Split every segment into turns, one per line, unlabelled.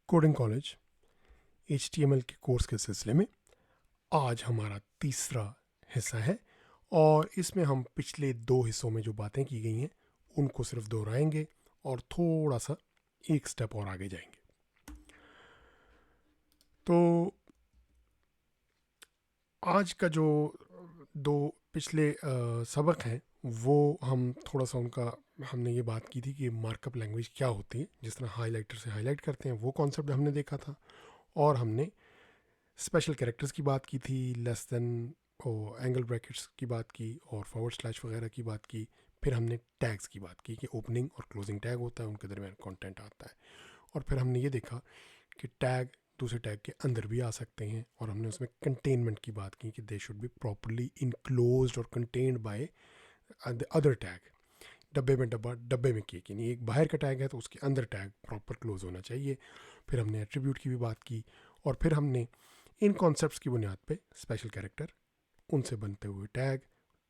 Coding college HTML के course के सिलसिले में आज हमारा तीसरा हिस्सा है और इसमें हम पिछले 2 हिस्सों में जो बातें की गई हैं उनको सिर्फ दोहराएंगे और थोड़ा सा एक स्टेप और आगे जाएंगे। तो आज का जो 2 पिछले सबक हैं वो हम थोड़ा सा उनका हमने ये बात की थी कि मार्कअप लैंग्वेज क्या होती है, जिस तरह हाईलाइटर से हाईलाइट करते हैं वो कॉन्सेप्ट हमने देखा था, और हमने स्पेशल कैरेक्टर्स की बात की थी, लेस देन और एंगल ब्रैकेट्स की बात की और फॉरवर्ड स्लैश वगैरह की बात की। फिर हमने टैग्स की बात की कि ओपनिंग और क्लोजिंग टैग होता है, उनके दरमियान कंटेंट आता है। और फिर हमने ये देखा कि टैग दूसरे टैग के अंदर भी आ सकते हैं, और हमने उसमें कंटेनमेंट की बात की कि they should be properly enclosed और contained by the other tag. डब्बे में डब्बे में केक, यानी एक बाहर का टैग है तो उसके अंदर टैग प्रॉपर क्लोज होना चाहिए। फिर हमने एट्रीब्यूट की भी बात की, और फिर हमने इन कॉन्सेप्ट्स की बुनियाद पे स्पेशल कैरेक्टर, उनसे बनते हुए टैग,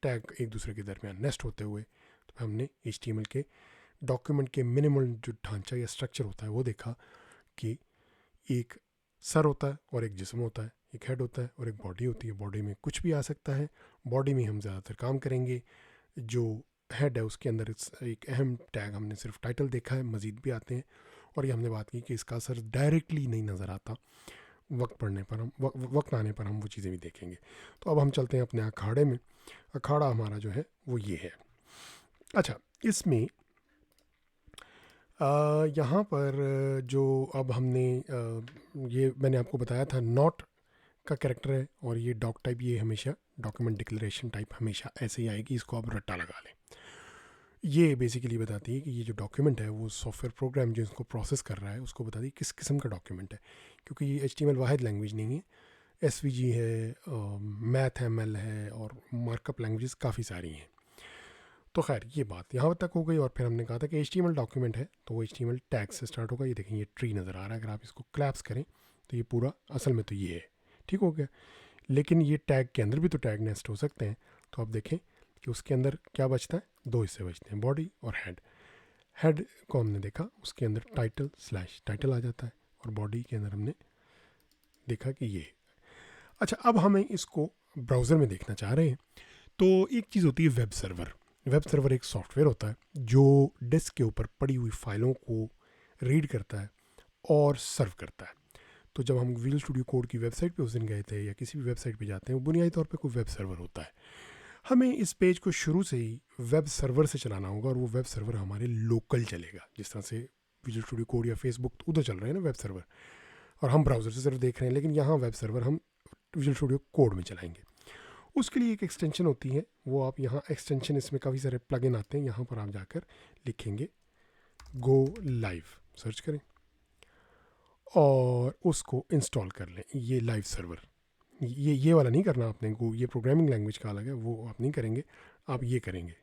टैग एक दूसरे के दरमियान नेस्ट होते हुए, तो हमने HTML के डॉक्यूमेंट के मिनिमल जो ढांचा या स्ट्रक्चर होता है वो देखा कि एक सर होता है और एक जिस्म होता है, एक हेड होता है और एक बॉडी होती है। बॉडी में कुछ भी आ सकता है। बॉडी में हम ज़्यादातर काम करेंगे, जो हेड है उसके अंदर एक अहम टैग हमने सिर्फ टाइटल देखा है, मज़ीद भी आते हैं, और ये हमने बात की कि इसका असर डायरेक्टली नहीं नज़र आता, वक्त पड़ने पर हम वक्त आने पर हम वो चीज़ें भी देखेंगे। तो अब हम चलते हैं अपने अखाड़े में। अखाड़ा हमारा जो है वो ये है। अच्छा, इसमें यहाँ पर जो अब हमने ये मैंने आपको बताया था नॉट का कैरेक्टर है, और ये डॉक टाइप, ये हमेशा डॉक्यूमेंट डिक्लेरेशन टाइप हमेशा ऐसे ही आएगी, इसको आप रट्टा लगा लें। ये बेसिकली बताती है कि ये जो डॉक्यूमेंट है वो सॉफ्टवेयर प्रोग्राम जो इसको प्रोसेस कर रहा है उसको बताती है किस किस्म का डॉक्यूमेंट है, क्योंकि ये HTML वाहिद लैंग्वेज नहीं है। SVG है, मैथ ML है, और मार्कअप लैंग्वेजेस काफ़ी सारी हैं। तो खैर ये बात यहाँ तक हो गई, और फिर हमने कहा था कि HTML डॉक्यूमेंट है तो वो HTML टैग से स्टार्ट होगा। ये देखें, ये ट्री नज़र आ रहा है, अगर आप इसको क्लैप्स करें तो ये पूरा असल में तो ये है, ठीक हो गया। लेकिन ये टैग के अंदर भी तो टैग नेस्ट हो सकते हैं, तो आप देखें कि उसके अंदर क्या बचता है, 2 हिस्से बचते हैं, बॉडी और हेड। हेड को हमने देखा, उसके अंदर टाइटल स्लैश टाइटल आ जाता है, और बॉडी के अंदर हमने देखा कि ये। अच्छा, अब हमें इसको ब्राउज़र में देखना चाह रहे हैं, तो एक चीज़ होती है वेब सर्वर। वेब सर्वर एक सॉफ्टवेयर होता है जो डिस्क के ऊपर पड़ी हुई फाइलों को रीड करता है और सर्व करता है। तो जब हम विजुअल स्टूडियो कोड की वेबसाइट पे उस दिन गए थे, या किसी भी वेबसाइट पे जाते हैं, वो बुनियादी तौर पे कोई वेब सर्वर होता है। हमें इस पेज को शुरू से ही वेब सर्वर से चलाना होगा, और वो वेब सर्वर हमारे लोकल चलेगा। जिस तरह से विजुअल स्टूडियो कोड या फेसबुक उधर चल रहे हैं ना वेब सर्वर, और हम ब्राउज़र से सिर्फ देख रहे हैं, लेकिन यहाँ वेब सर्वर हम विजुअल स्टूडियो कोड में चलाएंगे। उसके लिए एक एक्सटेंशन होती है, वो आप यहाँ एक्सटेंशन, इसमें काफ़ी सारे प्लगइन आते हैं, यहाँ पर आप जाकर लिखेंगे गो लाइव, सर्च करें और उसको इंस्टॉल कर लें। ये लाइव सर्वर, ये वाला नहीं करना आपने, गो ये प्रोग्रामिंग लैंग्वेज का अलग है, वो आप नहीं करेंगे, आप ये करेंगे।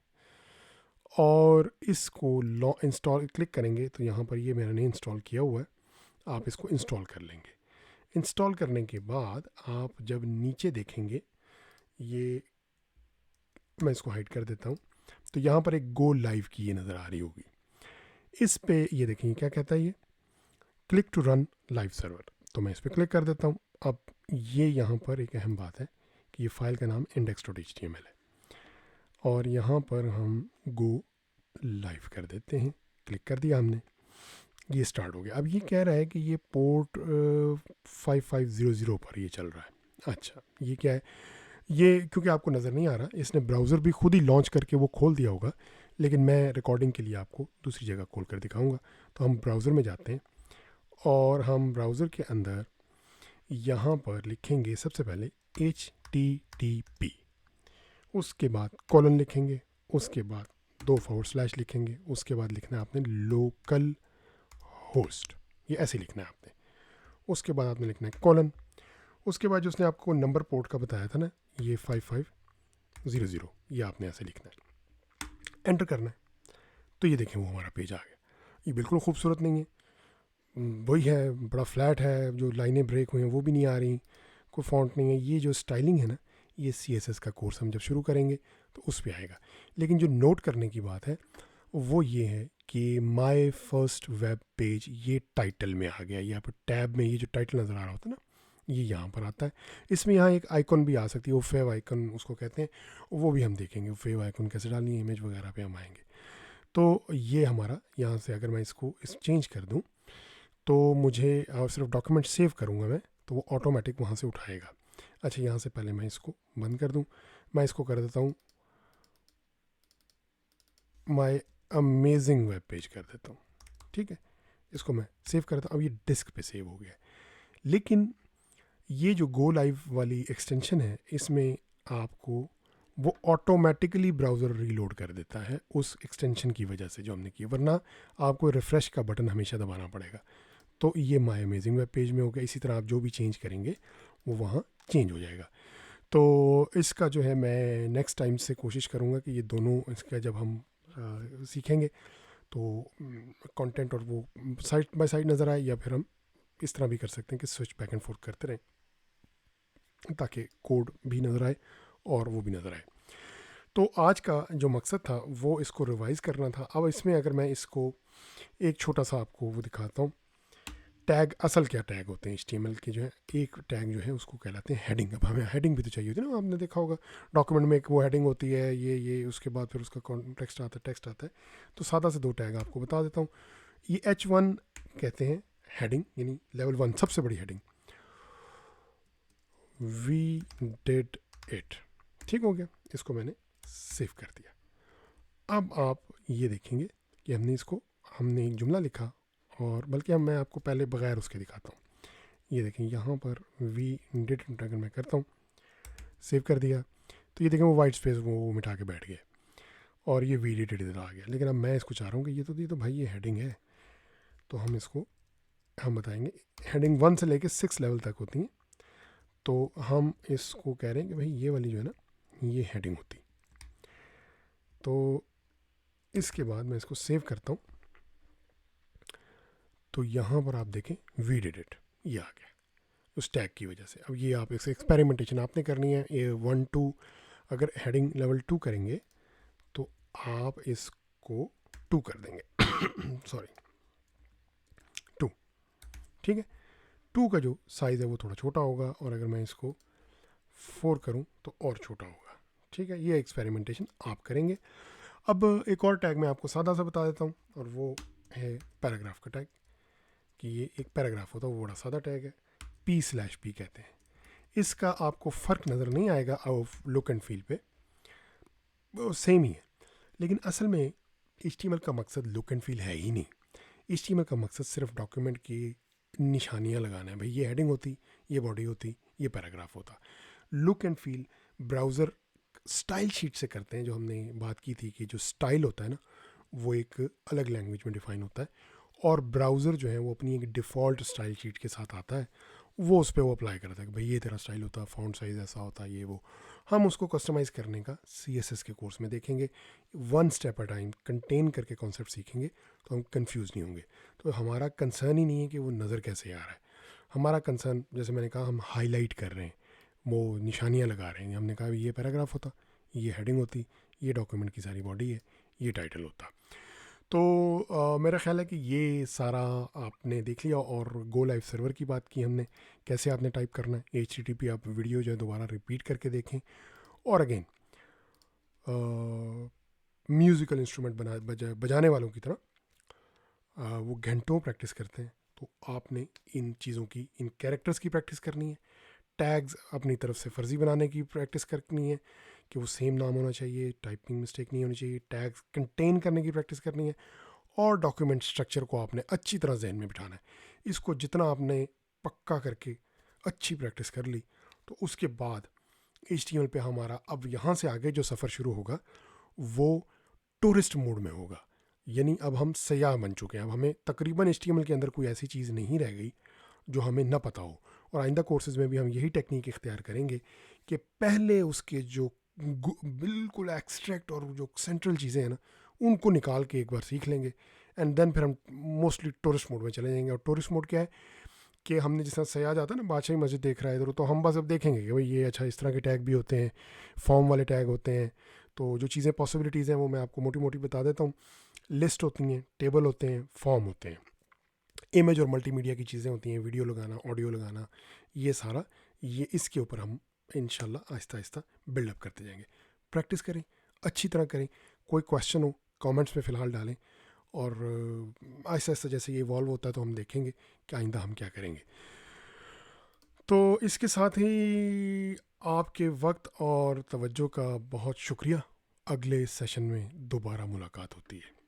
और इसको इंस्टॉल क्लिक करेंगे तो यहाँ पर ये मैंने इंस्टॉल किया हुआ है, आप इसको इंस्टॉल कर लेंगे। इंस्टॉल करने के बाद आप जब नीचे देखेंगे, ये मैं इसको हाइड कर देता हूँ, तो यहाँ पर एक गो लाइव की ये नज़र आ रही होगी। इस पे ये देखेंगे क्या कहता है, ये click to run live server, तो मैं इस पर क्लिक कर देता हूँ। अब ये यहाँ पर एक अहम बात है कि ये फाइल का नाम index.html है, और यहाँ पर हम गो लाइव कर देते हैं। क्लिक कर दिया हमने, ये स्टार्ट हो गया। अब ये कह रहा है कि ये पोर्ट 5500 पर ये चल रहा है। अच्छा, ये क्या है, ये क्योंकि आपको नज़र नहीं आ रहा, इसने ब्राउज़र भी खुद ही लॉन्च करके वो खोल दिया होगा, लेकिन मैं रिकॉर्डिंग के लिए आपको दूसरी जगह खोल कर दिखाऊंगा। तो हम ब्राउज़र में जाते हैं, और हम ब्राउज़र के अंदर यहाँ पर लिखेंगे सबसे पहले HTTP, उसके बाद कॉलन लिखेंगे, उसके बाद 2 फॉरवर्ड स्लैश लिखेंगे, उसके बाद लिखना है आपने लोकल होस्ट, ये ऐसे लिखना है आपने। उसके बाद आपने लिखना है कॉलन, उसके बाद जो उसने आपको नंबर पोर्ट का बताया था ना, ये 5500, ये आपने ऐसे लिखना है, एंटर करना है। तो ये देखें वो हमारा पेज आ गया। ये बिल्कुल खूबसूरत नहीं है, वही है, बड़ा फ्लैट है, जो लाइनें ब्रेक हुई हैं वो भी नहीं आ रही, कोई फॉन्ट नहीं है। ये जो स्टाइलिंग है ना, ये CSS का कोर्स हम जब शुरू करेंगे तो उस पर आएगा। लेकिन जो नोट करने की बात है वो ये है कि माय फर्स्ट वेब पेज ये टाइटल में आ गया, यहाँ पर टैब में ये जो टाइटल नज़र आ रहा होता है ना, ये यहाँ पर आता है। इसमें यहाँ एक आइकन भी आ सकती है, वो फेव आइकन उसको कहते हैं, वो भी हम देखेंगे वो फेव आइकन कैसे डालनी है, इमेज वगैरह पे हम आएंगे। तो ये हमारा यहाँ से अगर मैं इसको चेंज कर दूँ तो मुझे सिर्फ डॉक्यूमेंट सेव करूँगा मैं, तो वो ऑटोमेटिक वहाँ से उठाएगा। अच्छा, यहाँ से पहले मैं इसको बंद कर दूँ, मैं इसको कर देता हूँ माय अमेजिंग वेब पेज कर देता हूँ। ठीक है, इसको मैं सेव करता हूँ। अब ये डिस्क पे सेव हो गया है। लेकिन ये जो गो लाइव वाली एक्सटेंशन है, इसमें आपको वो ऑटोमेटिकली ब्राउज़र रीलोड कर देता है उस एक्सटेंशन की वजह से जो हमने की, वरना आपको रिफ़्रेश का बटन हमेशा दबाना पड़ेगा। तो ये माय अमेजिंग वेब पेज में हो गया। इसी तरह आप जो भी चेंज करेंगे वो वहाँ चेंज हो जाएगा। तो इसका जो है मैं नेक्स्ट टाइम से कोशिश करूँगा कि ये दोनों इसका जब हम सीखेंगे तो कंटेंट और वो साइड बाय साइड नज़र आए, या फिर हम इस तरह भी कर सकते हैं कि स्विच बैक एंड फोर्थ करते रहें ताकि कोड भी नज़र आए और वो भी नज़र आए। तो आज का जो मकसद था वो इसको रिवाइज़ करना था। अब इसमें अगर मैं इसको एक छोटा सा आपको वो दिखाता हूँ, टैग असल क्या टैग होते हैं HTML के, जो है एक टैग जो है उसको कहलाते हैं हेडिंग। अब हमें हेडिंग भी तो चाहिए होती है ना, आपने देखा होगा डॉक्यूमेंट में एक वो हेडिंग होती है, ये उसके बाद फिर उसका कॉन्टेक्स्ट आता है, टेक्स्ट आता है। तो सादा से दो टैग आपको बता देता हूँ। ये H1 कहते हैं हेडिंग, यानी लेवल 1 सबसे बड़ी हेडिंग, वी डिड इट। ठीक हो गया, इसको मैंने सेव कर दिया। अब आप ये देखेंगे कि हमने एक जुमला लिखा, और बल्कि मैं आपको पहले बगैर उसके दिखाता हूँ। ये देखें यहाँ पर वी डिड इट अगर मैं करता हूँ, सेव कर दिया, तो ये देखें वो वाइट स्पेस वो मिटा के बैठ गए और ये वी डिड इट इधर आ गया। लेकिन अब मैं इसको चाह रहा हूँ कि ये तो भाई ये हेडिंग है, तो हम बताएंगे हेडिंग 1 से लेके 6 लेवल तक होती हैं। तो हम इसको कह रहे हैं कि भाई ये वाली जो है ना, ये हेडिंग होती। तो इसके बाद मैं इसको सेव करता हूँ, तो यहाँ पर आप देखें वी डिड इट ये आ गया उस टैग की वजह से। अब ये आप इसे एक्सपेरिमेंटेशन आपने करनी है। ये 1 2 अगर हेडिंग लेवल 2 करेंगे तो आप इसको 2 कर देंगे सॉरी 2। ठीक है, 2 का जो साइज़ है वो थोड़ा छोटा होगा, और अगर मैं इसको 4 करूं तो और छोटा होगा। ठीक है, ये एक्सपेरिमेंटेशन आप करेंगे। अब एक और टैग मैं आपको सादा सा बता देता हूँ, और वो है पैराग्राफ का टैग, कि ये एक पैराग्राफ होता है, वो बड़ा सादा टैग है, P/P कहते हैं। इसका आपको फ़र्क नज़र नहीं आएगा लुक एंड फील पे, वो सेम ही है। लेकिन असल में HTML का मकसद लुक एंड फील है ही नहीं। HTML का मकसद सिर्फ डॉक्यूमेंट की निशानियाँ लगाना है। भाई ये हेडिंग होती, ये बॉडी होती, ये पैराग्राफ होता। Look and feel browser style sheet से करते हैं, जो हमने बात की थी कि जो स्टाइल होता है ना वो एक अलग लैंग्वेज में डिफ़ाइन होता है, और ब्राउज़र जो है वो अपनी एक डिफ़ॉल्ट स्टाइल शीट के साथ आता है, वो उस पर वो अप्लाई करता है कि भाई ये तेरा स्टाइल होता है, फ़ॉन्ट साइज़ ऐसा होता है, ये वो। हम उसको कस्टमाइज़ करने का CSS के कोर्स में देखेंगे, 1 स्टेप अ टाइम कंटेन करके कॉन्सेप्ट सीखेंगे, तो हम कंफ्यूज नहीं होंगे। तो हमारा कंसर्न ही नहीं है कि वो नज़र कैसे आ रहा है। हमारा कंसर्न, जैसे मैंने कहा, हम हाईलाइट कर रहे हैं, वो निशानियाँ लगा रहे हैं। हमने कहा ये पैराग्राफ होता, ये हेडिंग होती, ये डॉक्यूमेंट की सारी बॉडी है, ये टाइटल होता। तो मेरा ख्याल है कि ये सारा आपने देख लिया। और गो लाइव सर्वर की बात की हमने, कैसे आपने टाइप करना है। HTTP आप वीडियो जो है दोबारा रिपीट करके देखें। और अगेन म्यूज़िकल इंस्ट्रूमेंट बजाने वालों की तरह वो घंटों प्रैक्टिस करते हैं। तो आपने इन चीज़ों की, इन कैरेक्टर्स की प्रैक्टिस करनी है, टैग्स अपनी तरफ से फ़र्ज़ी बनाने की प्रैक्टिस करनी है कि वो सेम नाम होना चाहिए, टाइपिंग मिस्टेक नहीं होनी चाहिए, टैग्स कंटेन करने की प्रैक्टिस करनी है, और डॉक्यूमेंट स्ट्रक्चर को आपने अच्छी तरह जहन में बिठाना है। इसको जितना आपने पक्का करके अच्छी प्रैक्टिस कर ली, तो उसके बाद HTML पे हमारा अब यहाँ से आगे जो सफ़र शुरू होगा वो टूरिस्ट मोड में होगा। यानी अब हम सयाह बन चुके हैं। अब हमें तकरीबन HTML के अंदर कोई ऐसी चीज़ नहीं रह गई जो हमें ना पता हो। और आइंदा कोर्सेज़ में भी हम यही टेक्निक इख्तियार करेंगे कि पहले उसके जो बिल्कुल एक्सट्रैक्ट और जो सेंट्रल चीज़ें हैं ना, उनको निकाल के एक बार सीख लेंगे, एंड देन फिर हम मोस्टली टूरिस्ट मोड में चले जाएंगे। और टूरिस्ट मोड क्या है कि हमने जिस तरह सयाह जाता है ना, बादशाही मस्जिद देख रहा है इधर, तो हम बस अब देखेंगे कि भाई ये अच्छा इस तरह के टैग भी होते हैं, फॉर्म वाले टैग होते हैं, तो जो चीज़ें पॉसिबिलिटीज़ हैं वो मैं आपको मोटी मोटी बता देता हूँ। लिस्ट होती हैं, टेबल होते हैं, फॉर्म होते हैं, इमेज और मल्टीमीडिया की चीज़ें होती हैं, वीडियो लगाना, ऑडियो लगाना, ये सारा, ये इसके ऊपर हम इंशाल्लाह आहिस्ता आहिस्ता बिल्डअप करते जाएंगे। प्रैक्टिस करें, अच्छी तरह करें। कोई क्वेश्चन हो कमेंट्स में फ़िलहाल डालें, और आहिस्ता आहिस्ता जैसे ये इवॉल्व होता है तो हम देखेंगे कि आइंदा हम क्या करेंगे। तो इसके साथ ही आपके वक्त और तवज्जो का बहुत शुक्रिया। अगले सेशन में दोबारा मुलाकात होती है।